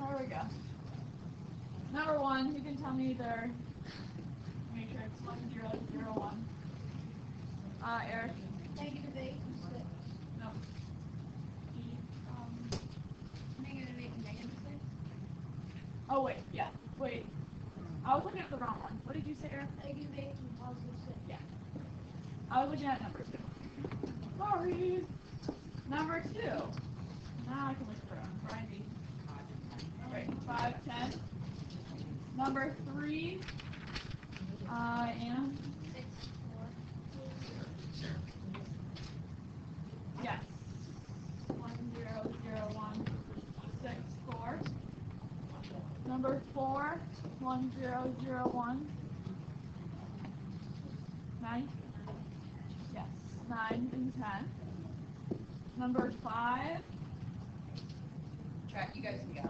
There we go. Number 1, you can tell me their matrix 1, 0, 0, 1. Eric. Negative 8 and 6. No. Negative 8 and negative 6. Oh wait, yeah. Wait. I was looking at the wrong one. What did you say, Eric? Negative 8 and positive 6. Yeah. I was looking at number 2. Sorry. Number 2. Now I can look through them. Grinding. Right. 5, 10. Number 3. Anna. 6, 4. Yes. 1, 0, 0, 1, 6, 4. Number 4. 1, 0, 0, 1. 9. Yes. 9 and 10. Number 5. Track, you guys can go.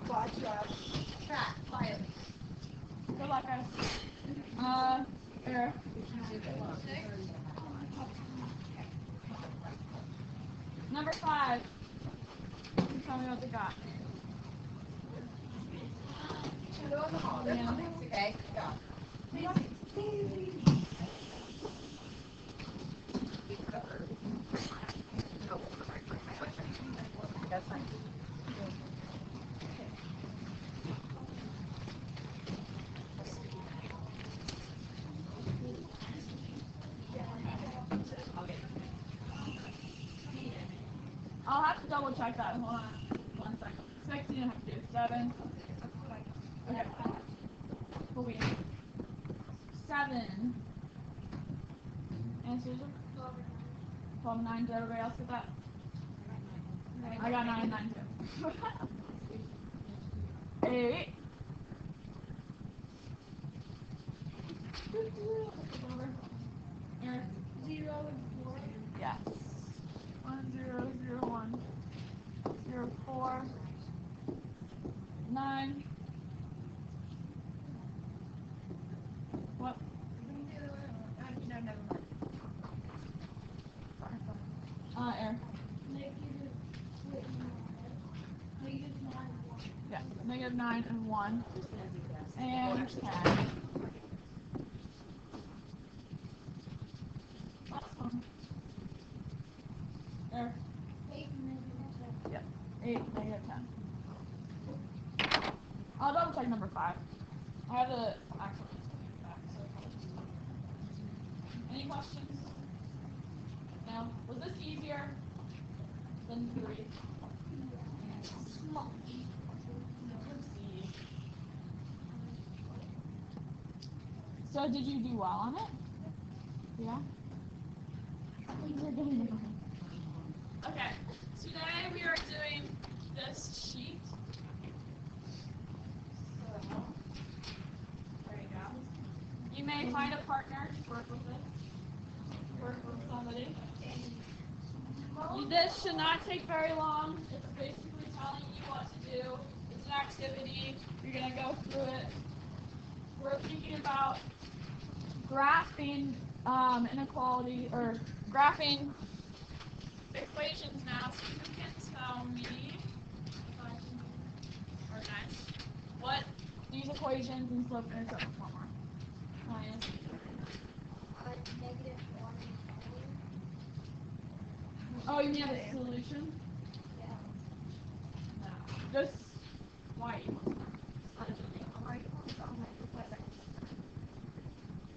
Watch out. Track, quiet. Good luck, guys. Eric. 6. Number 5. Tell me what they got. Yeah. Okay, go. That's fine. I'll have to double check that. Hold on 1 second. 16 I have to do. 7. Okay. Cool. 7. And Susan? 12 and 9. Did everybody else get that? I got 9 and 9 too. 8. Eric? 0 and 4. Yes. 1, 0, 0, 1. 0, 4. 9. What? No, never mind. Eric. Negative 9 and 1. Yeah. Negative 9 and 1. And 10. Awesome. Eric. 8 and negative 10. Yep. 8, negative 10. I'll double check number 5. I have the actual answer back, so. Any questions? No? Was this easier than 3? Small. Let's see. So did you do well on it? Yeah? Okay, today we are doing this sheet. So, there you go. You may find a partner to work with it. Work with somebody. This should not take very long. It's basically telling you what to do. It's an activity. You're going to go through it. We're thinking about graphing inequality, or graphing equations now. So you can tell me, if I can organize, what these equations and slope intercept form are. Negative 1 and 4. Oh, you mean the solution? Yeah. No. Just y equals.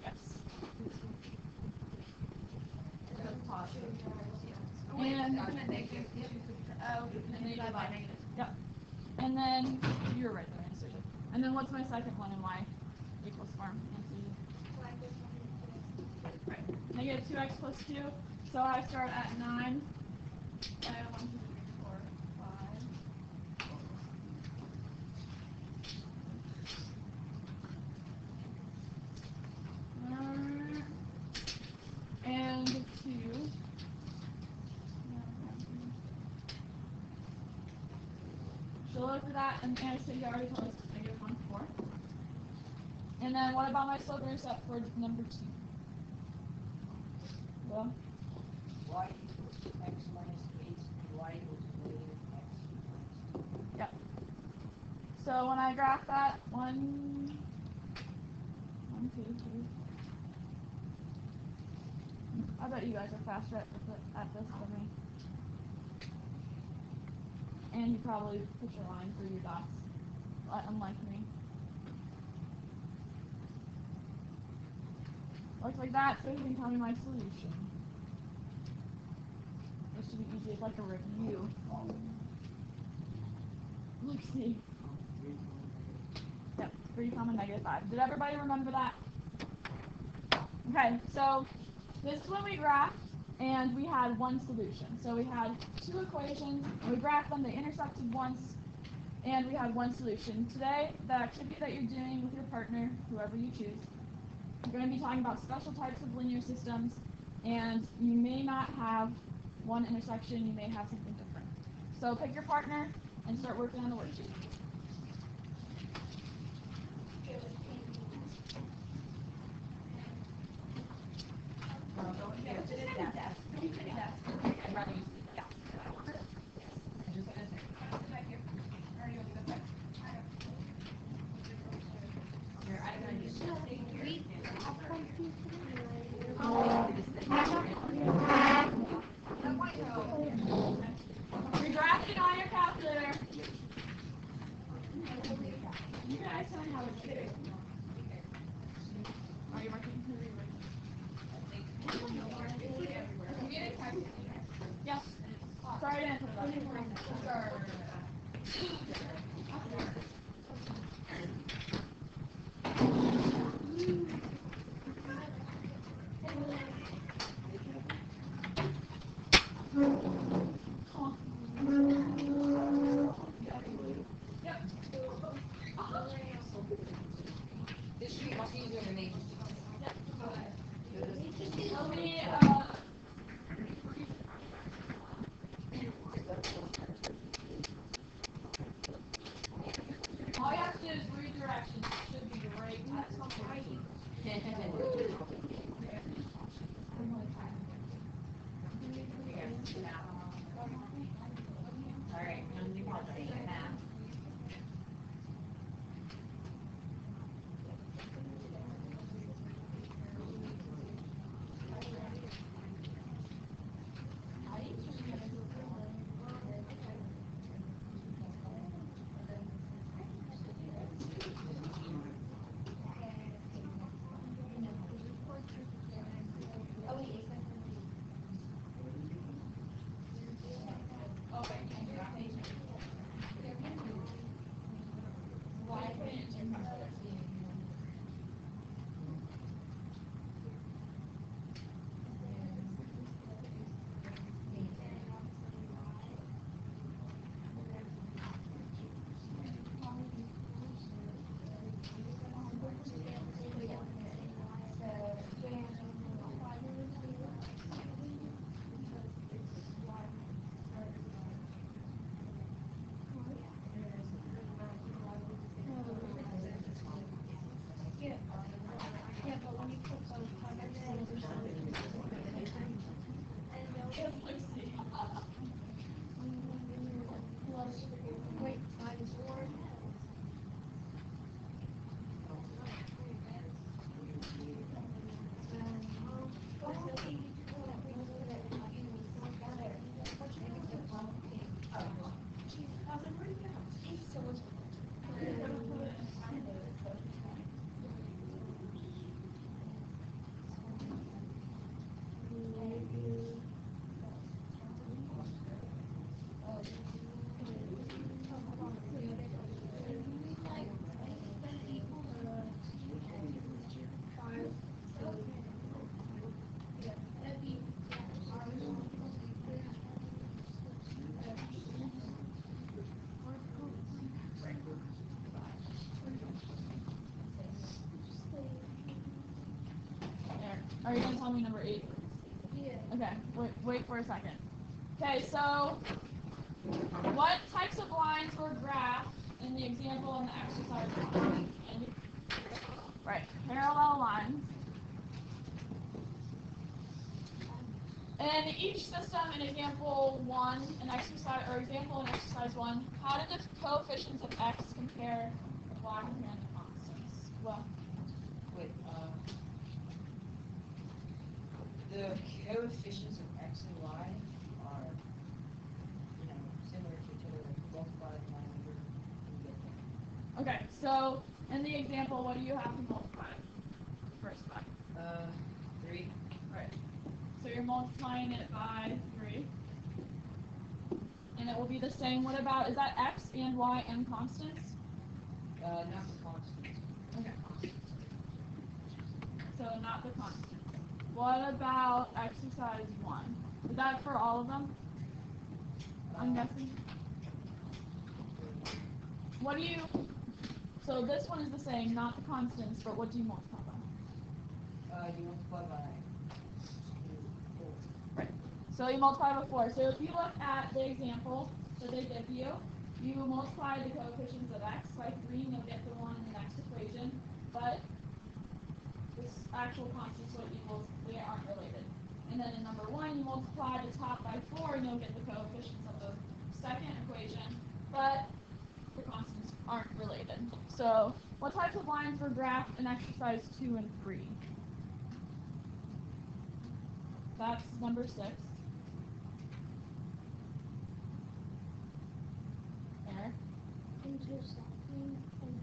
Yes. And negative 2. Oh, and they divide negative. Yep. And then you're right there, answer. And then what's my second one in y equals form? Right. Negative 2x plus 2. So I start at 9. And 1, 2, 3, 4, 5. And 2. So look at that, and I said you already told us it's negative 1, 4. And then what about my slope intercept for number 2? Well, Y equals x minus 8 and y equals negative x minus 2. Yep. So when I graph that, 1, 2, 3. I bet you guys are faster at this than me. And you probably put your line through your dots, unlike me. Looks like that, so you can tell me my solution. This should be easy, it's like a review. Let's see. Yep, 3, -5. Did everybody remember that? Okay, so this is when we graphed, and we had one solution. So we had 2 equations, and we graphed them, they intersected once, and we had one solution. Today, the activity that you're doing with your partner, whoever you choose, you're going to be talking about special types of linear systems, and you may not have one intersection, you may have something different. So pick your partner and start working on the worksheet. You're drafting on your calculator. You guys tell me how it's doing. Are you working? Yes. Sorry I didn't put it up. This should be much easier than they used to. Let me, all you have to do is read directions. It should be great. Alright, I'm going to say that. Are you going to tell me number 8? Yeah. Okay, wait for a second. Okay, so what types of lines were graphed in the example on the exercise problem? Right, parallel lines. In each system in example 1, an exercise for example, in exercise 1, how did the coefficients of x compare with y compared to constants? Well, Wait, the coefficients of x and y are, similar to each other, like multiply by a number and you get that. okay, so in the example, what do you have to multiply first by? 3. Right. So you're multiplying it by 3. And it will be the same. What about, is that x and y and constants? Not the constants. Okay. So not the constants. What about exercise 1? Is that for all of them? I'm guessing. What do you, so this one is the same, not the constants, but what do you multiply by? You multiply by 4. Right. So you multiply by 4. So if you look at the example that they give you, you multiply the coefficients of x by 3 and you'll get the one in the next equation. But this actual constants what equals, they aren't related. And then in number 1, you multiply the top by 4 and you'll get the coefficients of the second equation. But the constants aren't related. So what types of lines were graphed in exercise 2 and 3? That's number 6. Eric? Intersecting and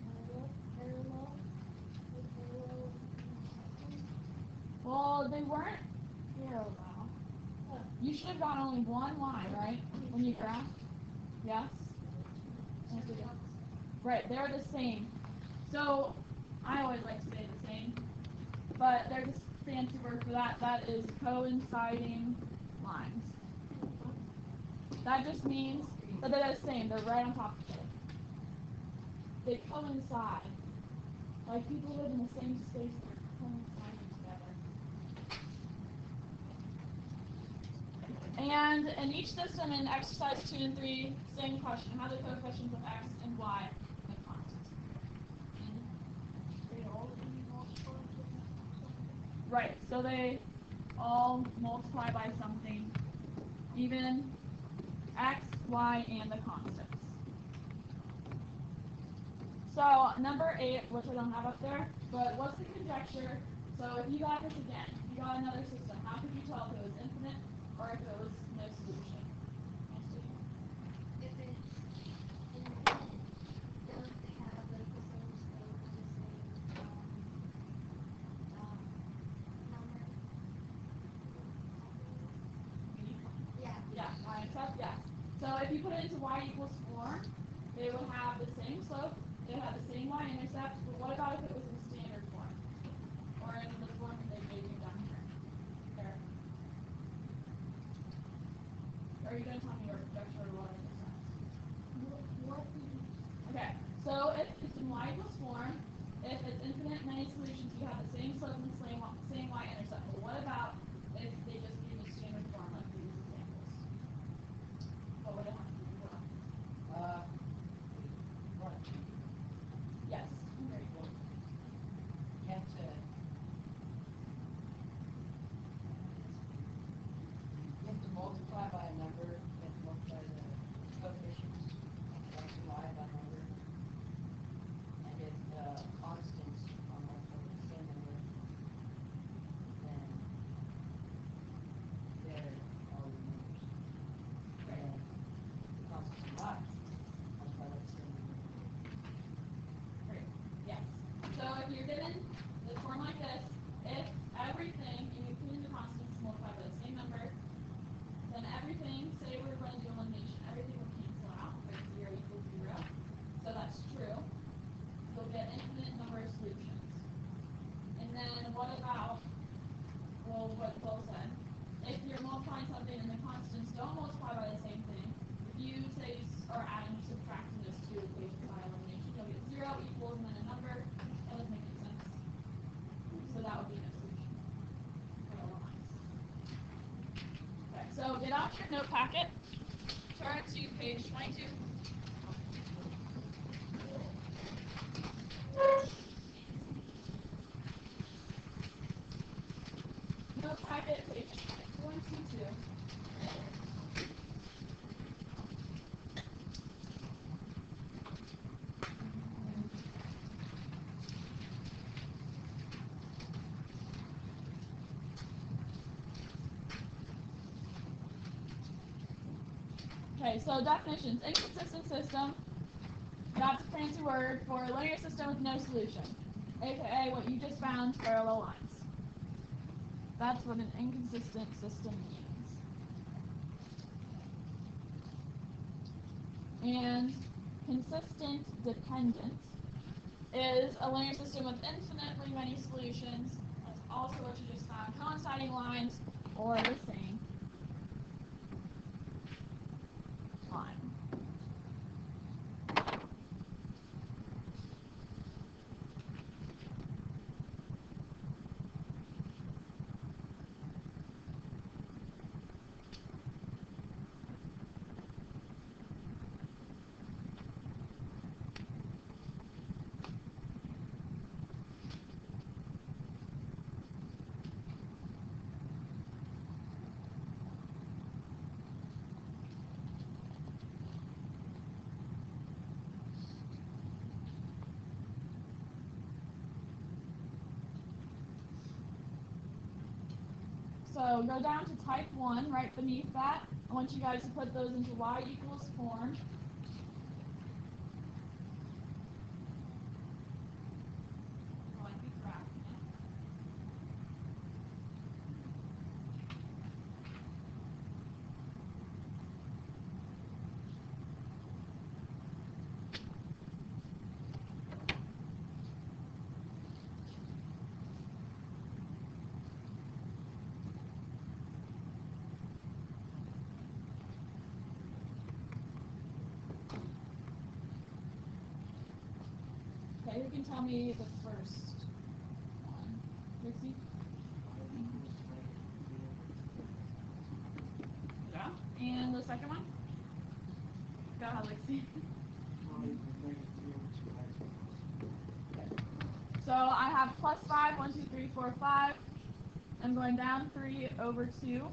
parallel. Well, they weren't parallel. You should have got only one line, right? When you graphed? Yes? Right, they're the same. So, I always like to say the same, but there's a fancy word for that. That is coinciding lines. That just means that they're the same. They're right on top of each other. They coincide. Like people live in the same space, they're coinciding together. And in each system in exercise 2 and 3, same question. How do the coefficients of x and y make constants? Right, so they all multiply by something, even x, y, and the constants. So number 8, which I don't have up there, but what's the conjecture? So if you got this again, you got another system, how could you tell if it was infinite or if it was no solution? If it's infinite, don't they have like the same state or the same number? Yeah. Yeah, I accept, yes. So if you put it into y equals 4, they would have the same slope, they would have the same y-intercept, but what about if it was in standard form? Or in the form that they gave you down here? There. Are you going to tell me your conjecture or what I just said? What do you Okay, so if it's in y equals 4, if it's infinite many solutions, you have the same slope and the same y-intercept. But what about if they just give you standard form like these examples? What would it have to be for? What? Yes. Very cool. You have to multiply by a number, you have to multiply the coefficients of x and y by a number, and if the constants are multiplied by the same number, then they're all the numbers. And the constants are not multiplied by the same number. Great. Yes. So if you're given the form like this, if everything, including the constants, is multiplied by the same number, then everything, say we're going to do elimination, everything will cancel out, because 0 equals 0. So that's true. You'll get infinite number of solutions. And then what about, well, what Paul said, if you're multiplying something and the constants don't multiply by the same thing, if you say are adding or subtracting those two equations by elimination, you'll get 0 equals and then a number. That doesn't make any sense. So that would be no solution. Okay, so get out your note packet. Turn to page 22. Note packet, page 22. Okay, so definitions. Inconsistent system. That's a fancy word for a linear system with no solution, aka what you just found, parallel lines. That's what an inconsistent system means. And consistent dependent is a linear system with infinitely many solutions. That's also what you just found, coinciding lines or the same line. So go down to type 1 right beneath that. I want you guys to put those into y equals form. I'm going to be graphing it. Okay, who can tell me the first one? Dixie? Yeah. And the second one? Go ahead, Lexi. So I have plus 5, 1, 2, 3, 4, 5. I'm going down 3 over 2.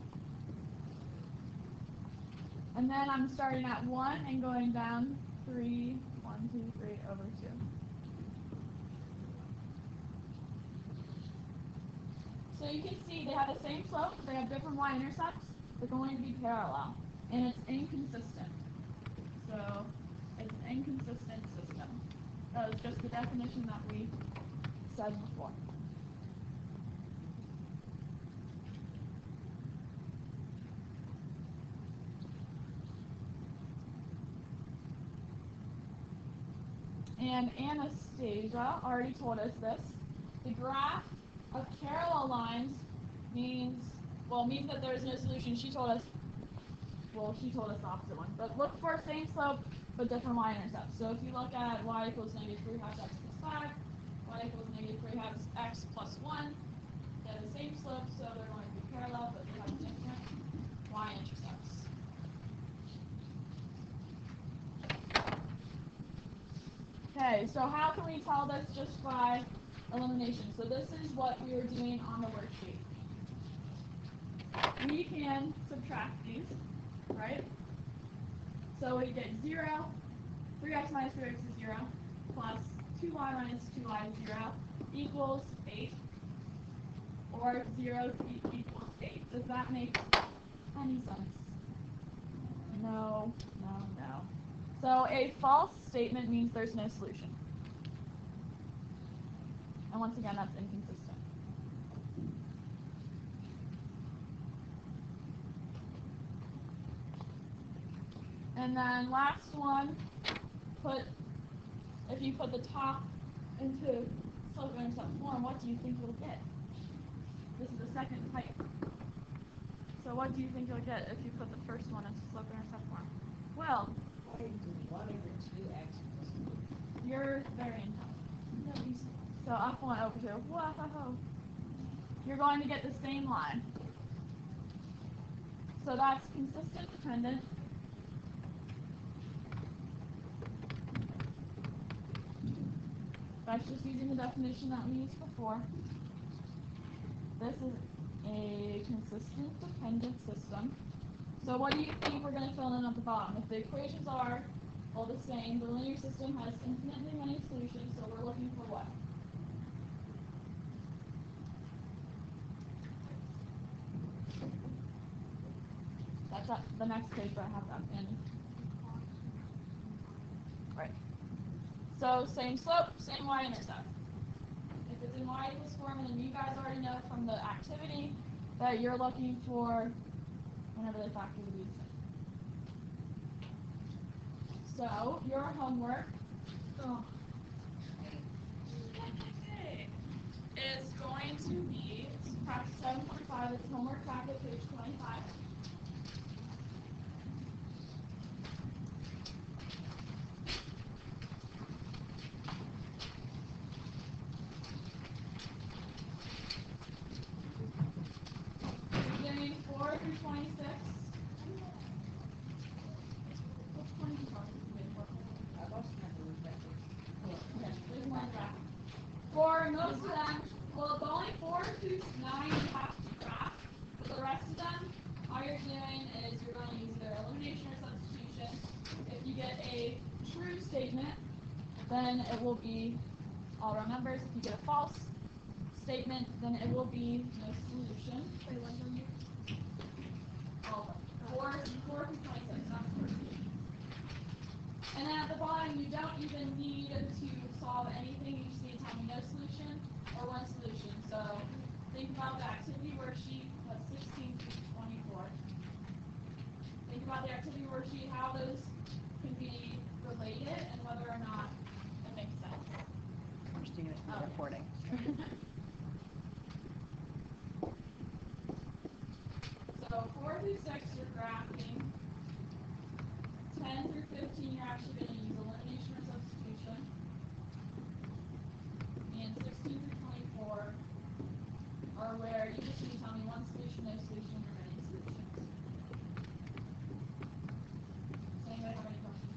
And then I'm starting at 1 and going down 3, 1, 2, 3 over 2. So you can see they have the same slope, they have different y-intercepts, they're going to be parallel, and it's inconsistent. So it's an inconsistent system. That was just the definition that we said before. And Anastasia already told us this. The graph of parallel lines means that there is no solution. She told us the opposite one. But look for same slope but different y-intercepts. So if you look at y equals negative 3 halves x plus 5, y equals negative 3 halves x plus 1, they have the same slope, so they're going to be parallel, but they have different y-intercepts. Okay, so how can we tell this just by elimination? So this is what we were doing on the worksheet. We can subtract these, right? So we get 0, 3x minus 3x is 0, plus 2y minus 2y is 0, equals 8, or 0 equals 8. Does that make any sense? No, no, no. So a false statement means there's no solution. And once again, that's inconsistent. And then last one, if you put the top into slope-intercept form, what do you think you'll get? This is the second type. So what do you think you'll get if you put the first one into slope-intercept form? Well, 1 over 2x plus 2. you're very intelligent. So up 1 over 2. Whoa! You're going to get the same line. So that's consistent dependent. That's just using the definition that we used before. This is a consistent dependent system. So what do you think we're going to fill in at the bottom? If the equations are all the same, the linear system has infinitely many solutions, so we're looking for what? That's the next page, but I have that in. Right. So same slope, same y-intercept. If it's in y equals form, then you guys already know from the activity that you're looking for whenever they factor these in. So your homework is going to be practice 7.5. It's homework packet, page 25. Beginning 4 through 26. Which one do you want to do? I lost my belief that Okay, there's one graph. For most of them, well, the only 4 through 9 you have to graph. For the rest of them, all you're doing is you're going to use either elimination or substitution. If you get a true statement, then it will be all round numbers. If you get a false statement, then it will be no solution. Wait, what number? All of them. 4 through 26, not 4 through 8. And then at the bottom, you don't even need to solve anything. You just need to tell me no solution or one solution. So think about the activity worksheet, that's 16 through 24. Think about the activity worksheet, how those can be related, and whether or not it makes sense. Christina, you're recording. So 4 through 6, you're graphing. 10 through 15, you're actually going to use elimination or substitution. And 16 through 24 are where you just need to tell me one solution, no solution, or many solutions. Does anybody have any questions?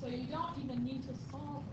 So you don't even need to solve